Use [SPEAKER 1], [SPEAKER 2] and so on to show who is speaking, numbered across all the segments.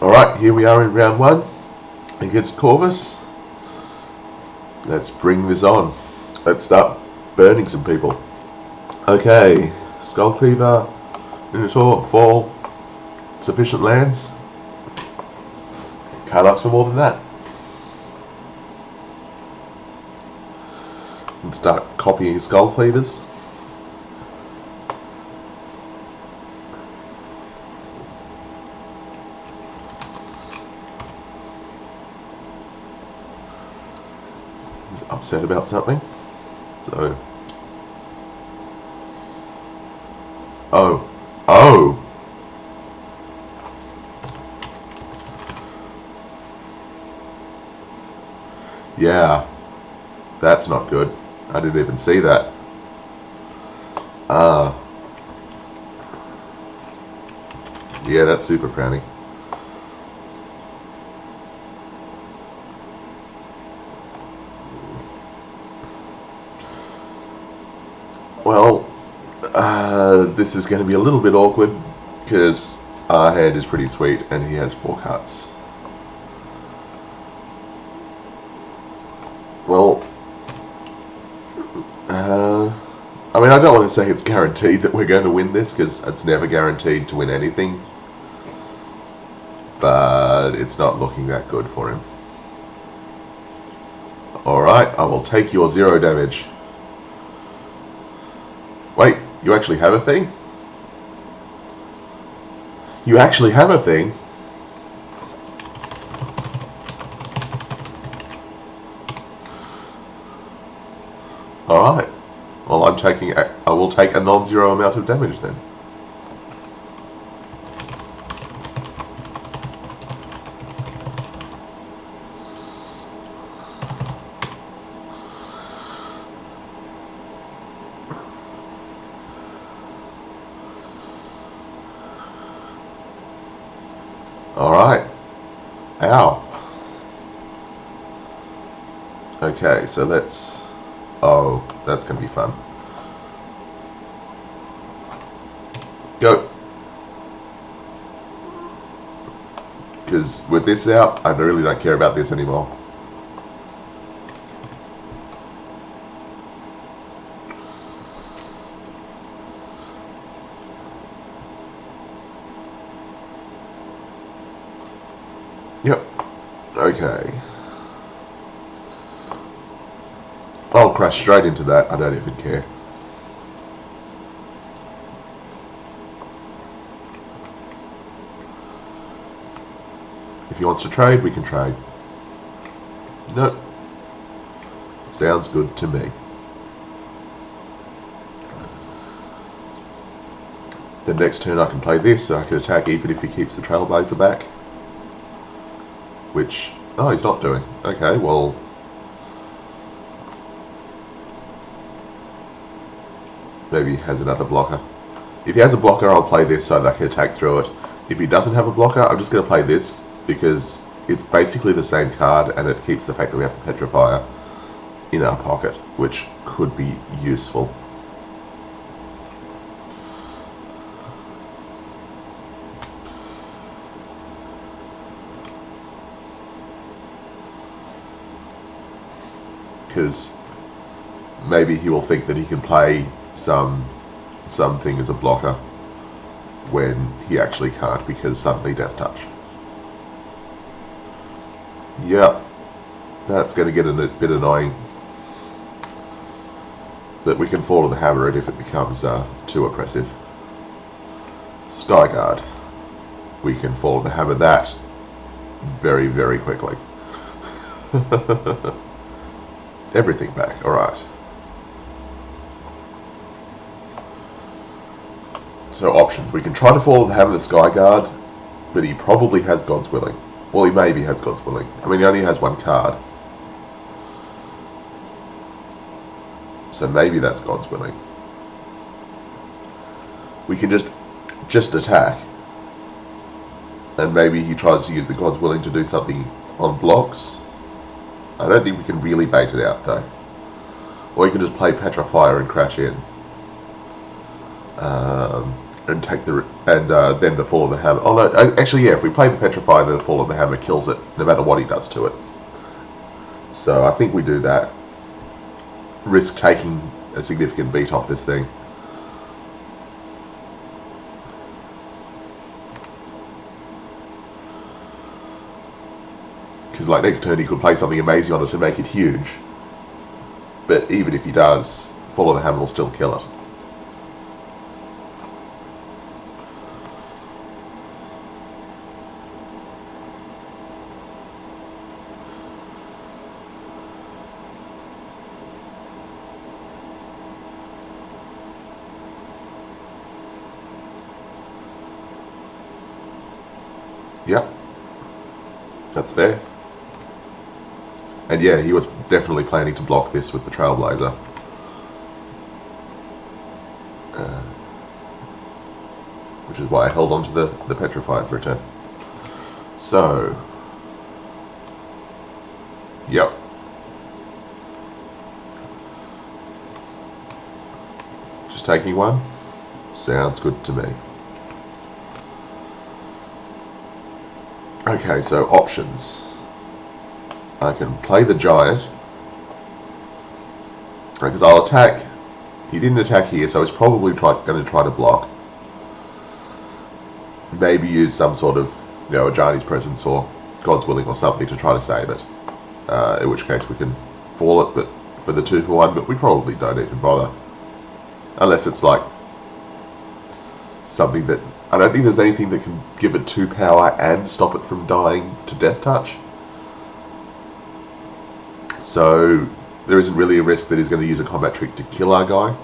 [SPEAKER 1] Alright, here we are in round 1 against Corvus. Let's bring this on. Let's start burning some people. Okay, Skull Cleaver, Minotaur, Fall, sufficient lands. Can't ask for more than that. And start copying Skull Cleavers. He's upset about something. So. Oh. Yeah. That's not good. I didn't even see that. Yeah, that's super frowny. Well, this is going to be a little bit awkward because our hand is pretty sweet and he has 4 cards. Well, I mean, I don't want to say it's guaranteed that we're going to win this because it's never guaranteed to win anything, but it's not looking that good for him. Alright, I will take your 0 damage. Wait, you actually have a thing? You actually have a thing? Alright. Well, I will take a non-zero amount of damage then. Alright. Ow. Okay, so let's... Oh, that's going to be fun. Go. Because with this out, I really don't care about this anymore. Yep. Okay. I'll crash straight into that. I don't even care. If he wants to trade, we can trade. Nope. Sounds good to me. The next turn I can play this, so I can attack even if he keeps the Trailblazer back. Which... Oh, he's not doing. Okay, well... Maybe he has another blocker. If he has a blocker, I'll play this so that I can attack through it. If he doesn't have a blocker, I'm just going to play this because it's basically the same card and it keeps the fact that we have a Petrifier in our pocket, which could be useful. Because maybe he will think that he can play something as a blocker when he actually can't because suddenly Death Touch. Yep, that's going to get a bit annoying. But we can follow the hammer it if it becomes too oppressive. Skyguard. We can follow the hammer that very, very quickly. Everything back, alright. So options. We can try to follow the hammer the Skyguard, but he probably has God's Willing. Well, he maybe has God's Willing. I mean, he only has 1 card. So maybe that's God's Willing. We can just attack. And maybe he tries to use the God's Willing to do something on blocks. I don't think we can really bait it out, though. Or you can just play Petrifier and crash in. And take the And then the Fall of the Hammer. Oh no, actually, yeah, if we play the Petrify, then the Fall of the Hammer kills it, no matter what he does to it. So I think we do that. Risk taking a significant beat off this thing. Because like next turn he could play something amazing on it to make it huge. But even if he does, Fall of the Hammer will still kill it. Yep. That's fair. And yeah, he was definitely planning to block this with the Trailblazer. Which is why I held on to the Petrify for a turn. So... Yep. Just taking one? Sounds good to me. Okay, so options. I can play the Giant. Because I'll attack. He didn't attack here, so he's probably going to try to block. Maybe use some sort of, Ajani's Presence or God's Willing or something to try to save it. In which case we can fall it, but for the 2-for-1, but we probably don't even bother. Unless it's like something that... I don't think there's anything that can give it 2 power and stop it from dying to Death Touch. So there isn't really a risk that he's going to use a combat trick to kill our guy.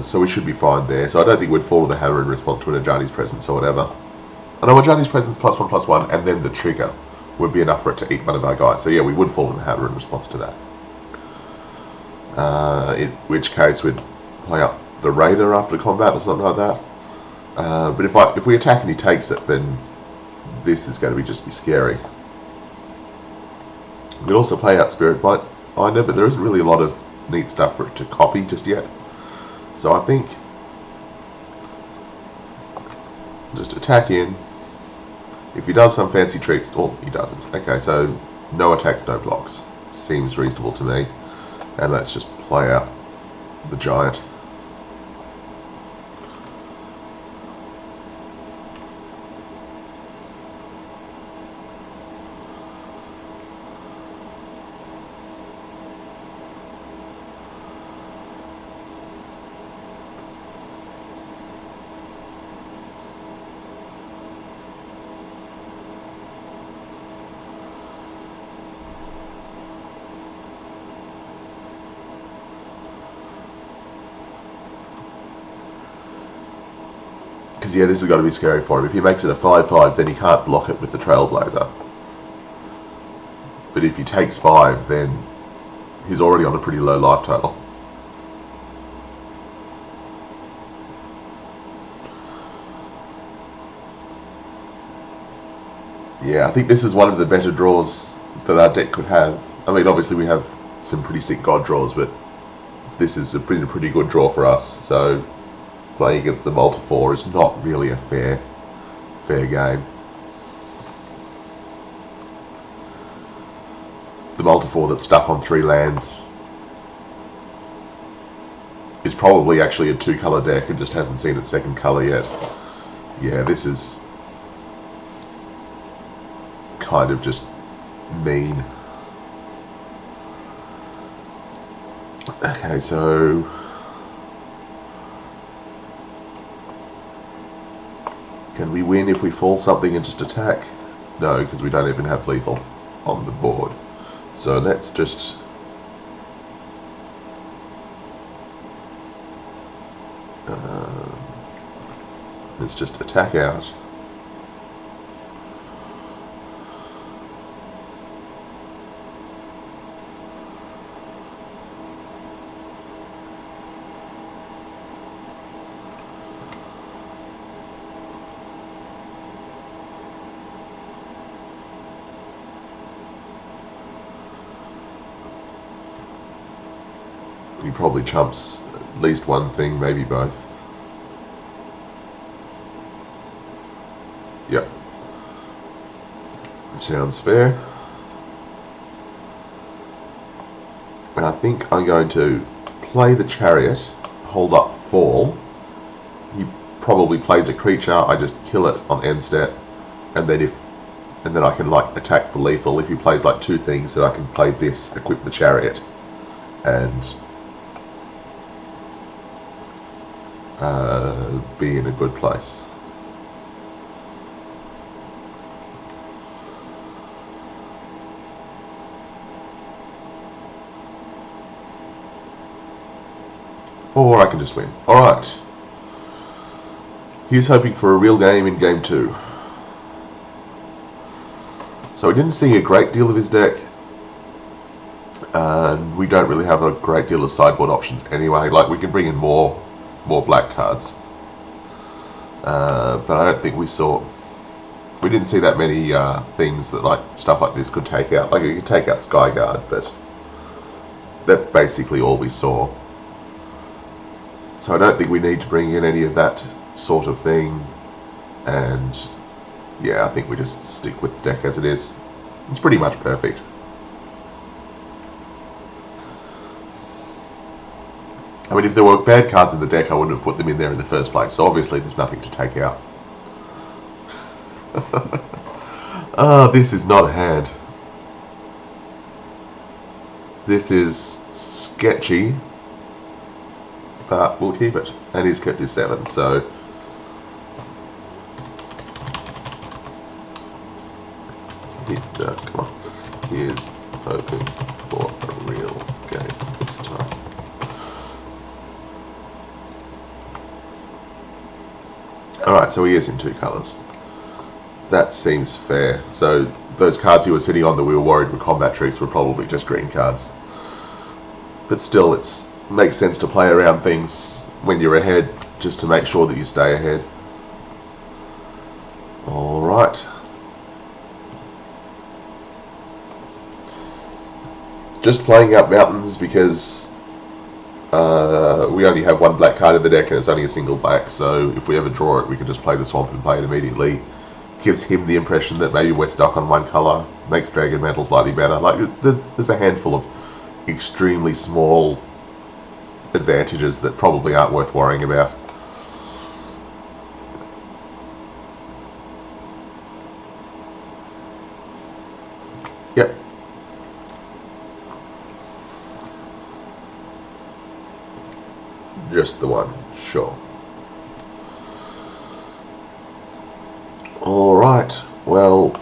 [SPEAKER 1] So we should be fine there. So I don't think we'd fall to the hammer in response to an Ajani's Presence or whatever. I know Ajani's Presence +1/+1 and then the trigger would be enough for it to eat one of our guys. So yeah, we would fall to the hammer in response to that. In which case we'd play up the Raider after combat or something like that. But if we attack and he takes it, then this is going to just be scary. We could also play out Spirit Binder, but there isn't really a lot of neat stuff for it to copy just yet. So I think just attack in. If he does some fancy tricks, well, he doesn't. Okay, so no attacks, no blocks. Seems reasonable to me. And let's just play out the Giant. Because yeah, this has got to be scary for him. If he makes it a 5/5, then he can't block it with the Trailblazer. But if he takes 5, then he's already on a pretty low life total. Yeah, I think this is one of the better draws that our deck could have. I mean, obviously we have some pretty sick God draws, but this is a pretty good draw for us. So playing against the Multifor is not really a fair game. The Multifor that's stuck on 3 lands is probably actually a 2-color deck and just hasn't seen its second color yet. Yeah, this is kind of just mean. Okay, so can we win if we fall something and just attack? No, because we don't even have lethal on the board. So let's just attack out. He probably chumps at least one thing, maybe both. Sounds fair. And I think I'm going to play the chariot, hold up fall. He probably plays a creature, I just kill it on end step, and then I can like attack for lethal. If he plays like two things, then I can play this, equip the chariot, and be in a good place. Or I can just win. Alright. He's hoping for a real game in game 2. So we didn't see a great deal of his deck. And we don't really have a great deal of sideboard options anyway. Like, we can bring in more black cards. But I don't think we didn't see that many things that like stuff like this could take out. Like, you could take out Skyguard, but that's basically all we saw. So I don't think we need to bring in any of that sort of thing, and yeah, I think we just stick with the deck as it is. It's pretty much perfect. I mean, if there were bad cards in the deck, I wouldn't have put them in there in the first place, so obviously there's nothing to take out. This is not a hand. This is sketchy, but we'll keep it. And he's kept his 7, so come on. He is hoping for a real game this time. Alright, so he is in 2 colours. That seems fair. So those cards he was sitting on that we were worried were combat tricks were probably just green cards. But still, it makes sense to play around things when you're ahead, just to make sure that you stay ahead. Alright. Just playing up mountains because we only have 1 black card in the deck and it's only a single black, so if we ever draw it we can just play the swamp and play it immediately. Gives him the impression that maybe we're stuck on 1 colour, makes Dragon Mantle slightly better. Like, there's a handful of extremely small advantages that probably aren't worth worrying about. Yep. Just the 1, sure. Alright, well,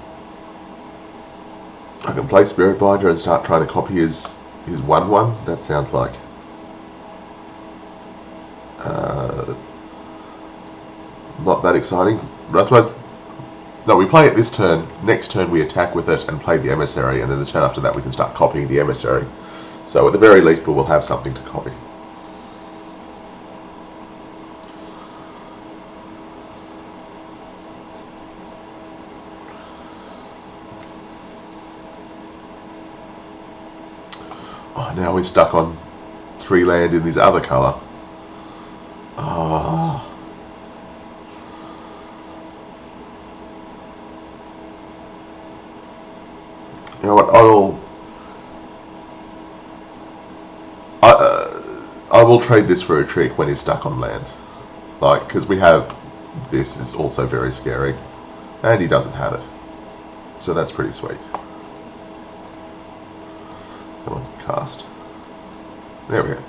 [SPEAKER 1] I can play Spirit Binder and start trying to copy his 1/1. That sounds like not that exciting. But I suppose, no, we play it this turn, next turn we attack with it and play the Emissary, and then the turn after that we can start copying the Emissary. So at the very least we will have something to copy. Oh, now we're stuck on 3 land in this other colour. Oh. You know what, I will trade this for a trick when he's stuck on land. Like, because we have, this is also very scary. And he doesn't have it. So that's pretty sweet. Come on, cast. There we go.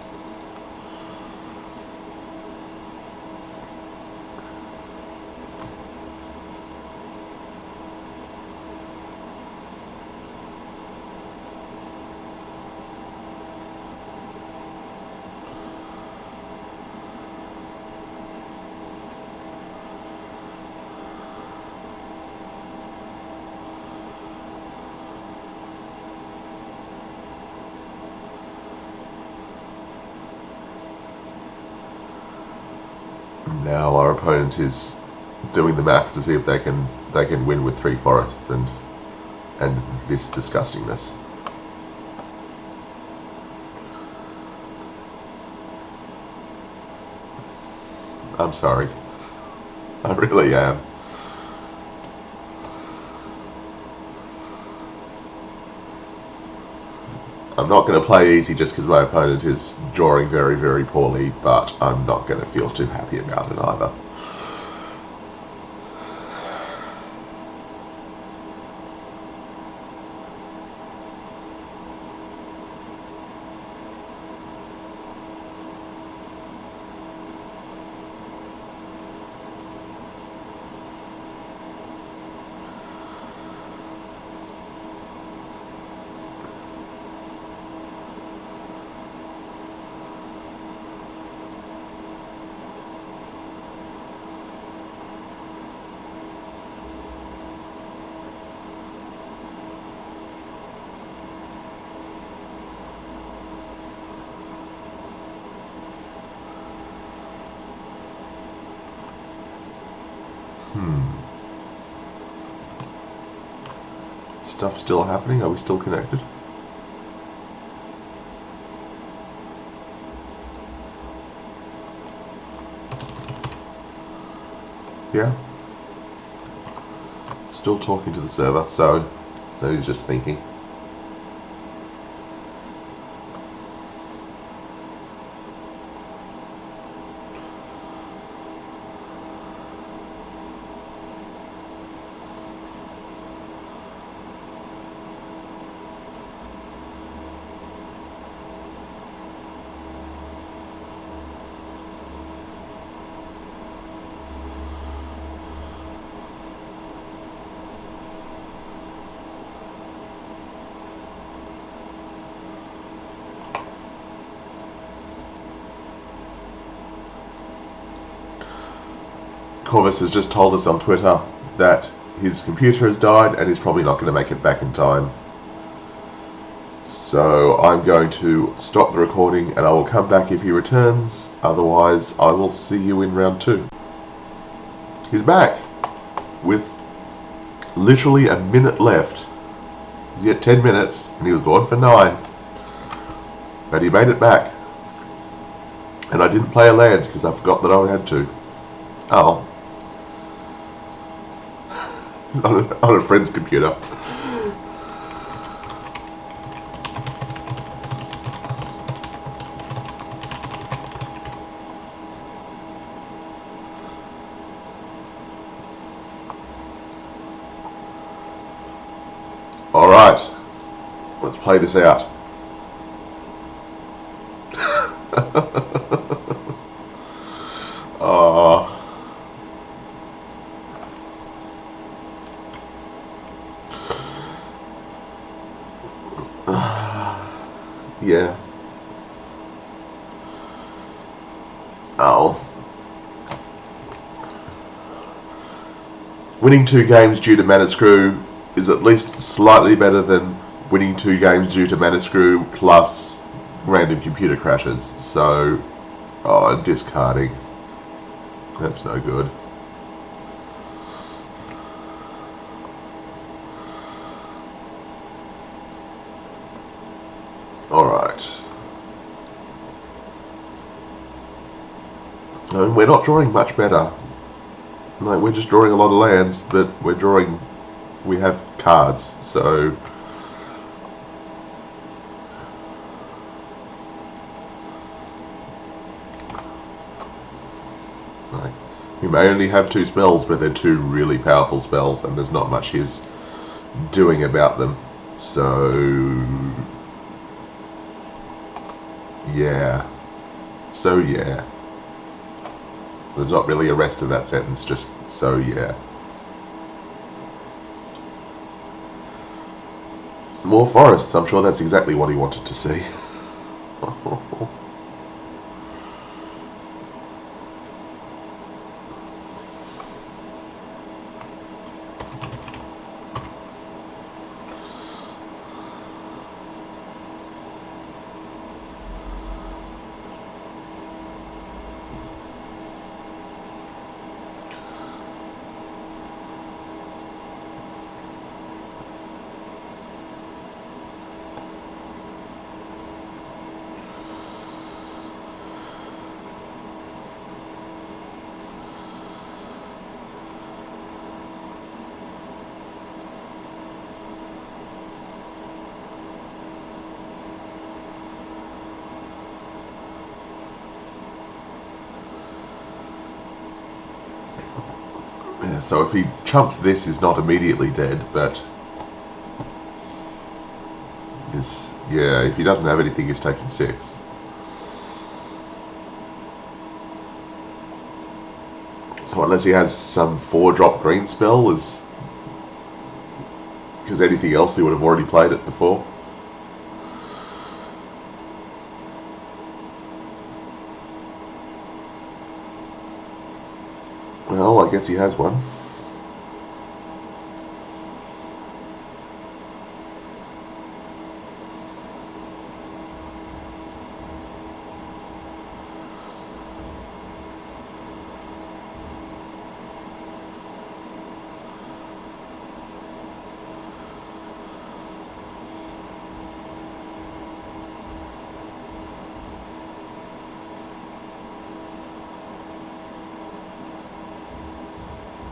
[SPEAKER 1] Now our opponent is doing the math to see if they can win with 3 forests and this disgustingness. I'm sorry. I really am. I'm not going to play easy just because my opponent is drawing very, very poorly, but I'm not going to feel too happy about it either. Stuff still happening? Are we still connected? Yeah. Still talking to the server, so maybe he's just thinking. Corvus has just told us on Twitter that his computer has died and he's probably not going to make it back in time. So I'm going to stop the recording and I will come back if he returns. Otherwise, I will see you in round 2. He's back with literally a minute left. He had 10 minutes and he was gone for 9. But he made it back. And I didn't play a land because I forgot that I had to. Oh. on a friend's computer. Alright, let's play this out. Yeah. Oh. Winning 2 games due to mana screw is at least slightly better than winning 2 games due to mana screw plus random computer crashes. So, discarding. That's no good. Alright. No, we're not drawing much better. Like, we're just drawing a lot of lands, but we have cards, so... Like, we may only have 2 spells, but they're 2 really powerful spells, and there's not much he's doing about them. So... yeah. So yeah. There's not really a rest of that sentence, just so yeah. More forests, I'm sure that's exactly what he wanted to see. Yeah, so if he chumps this, he's not immediately dead, but yeah, if he doesn't have anything, he's taking 6. So unless he has some 4-drop green spell, is because anything else he would have already played it before. Well, I guess he has one.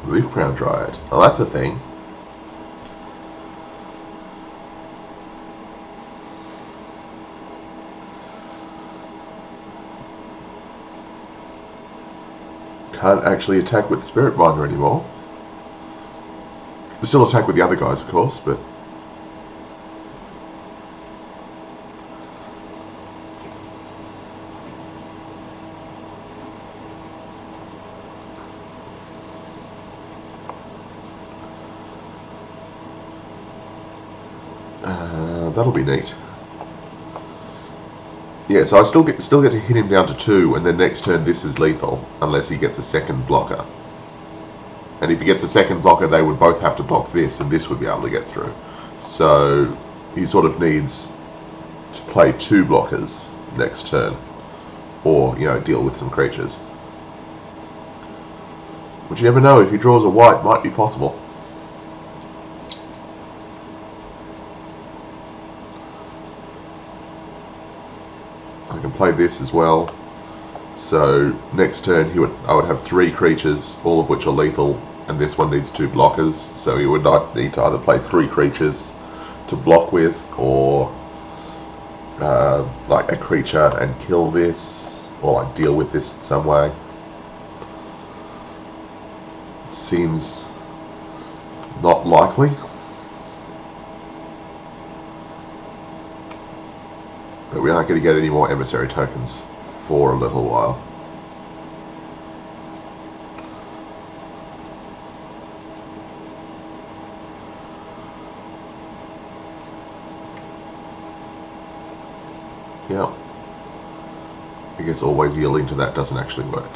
[SPEAKER 1] Leaf Crown Dryad. Oh, that's a thing. Can't actually attack with the Spirit Binder anymore. Still attack with the other guys, of course, but... that'll be neat. Yeah, so I still get to hit him down to 2, and then next turn this is lethal, unless he gets a second blocker. And if he gets a second blocker, they would both have to block this, and this would be able to get through. So he sort of needs to play 2 blockers next turn, or, you know, deal with some creatures. But you never know, if he draws a white, might be possible. I can play this as well. So next turn I would have 3 creatures, all of which are lethal, and this one needs 2 blockers. So he would not need to either play 3 creatures to block with, or like a creature and kill this, or like deal with this some way. It seems not likely. But we aren't going to get any more emissary tokens for a little while. Yeah. I guess always yielding to that doesn't actually work,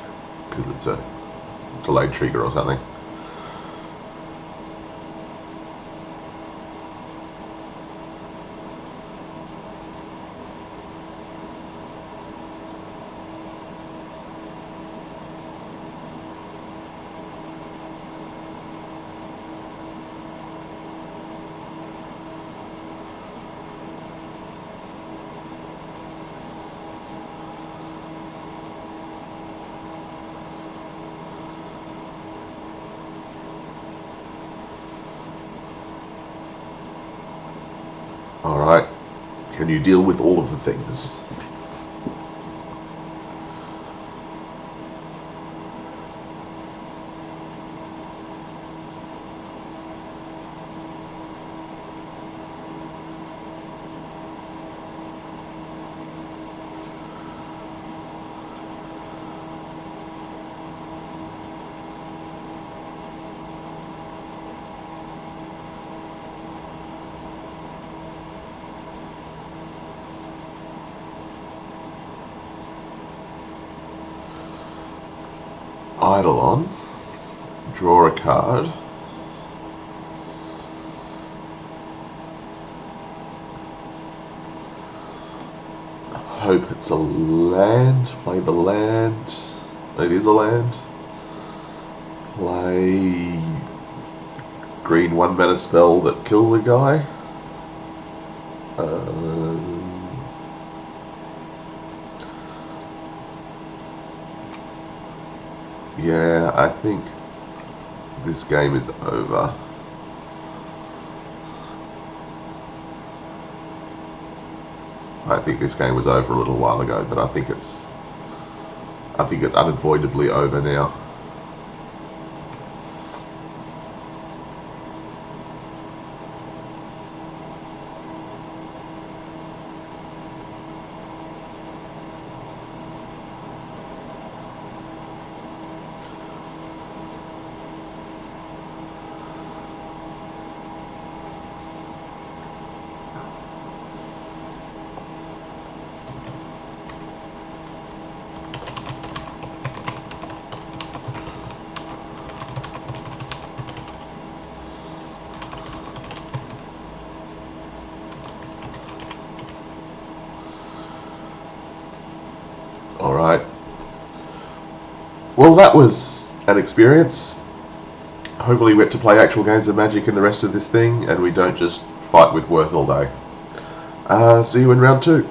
[SPEAKER 1] because it's a delayed trigger or something. Alright, can you deal with all of the things? Eidolon, draw a card. Hope it's a land. Play the land. It is a land. Play green 1-mana spell that kills a guy. Yeah, I think this game is over. I think this game was over a little while ago, but I think it's unavoidably over now. Alright. Well, that was an experience. Hopefully we get to play actual games of Magic in the rest of this thing, and we don't just fight with Worth all day. See you in round 2.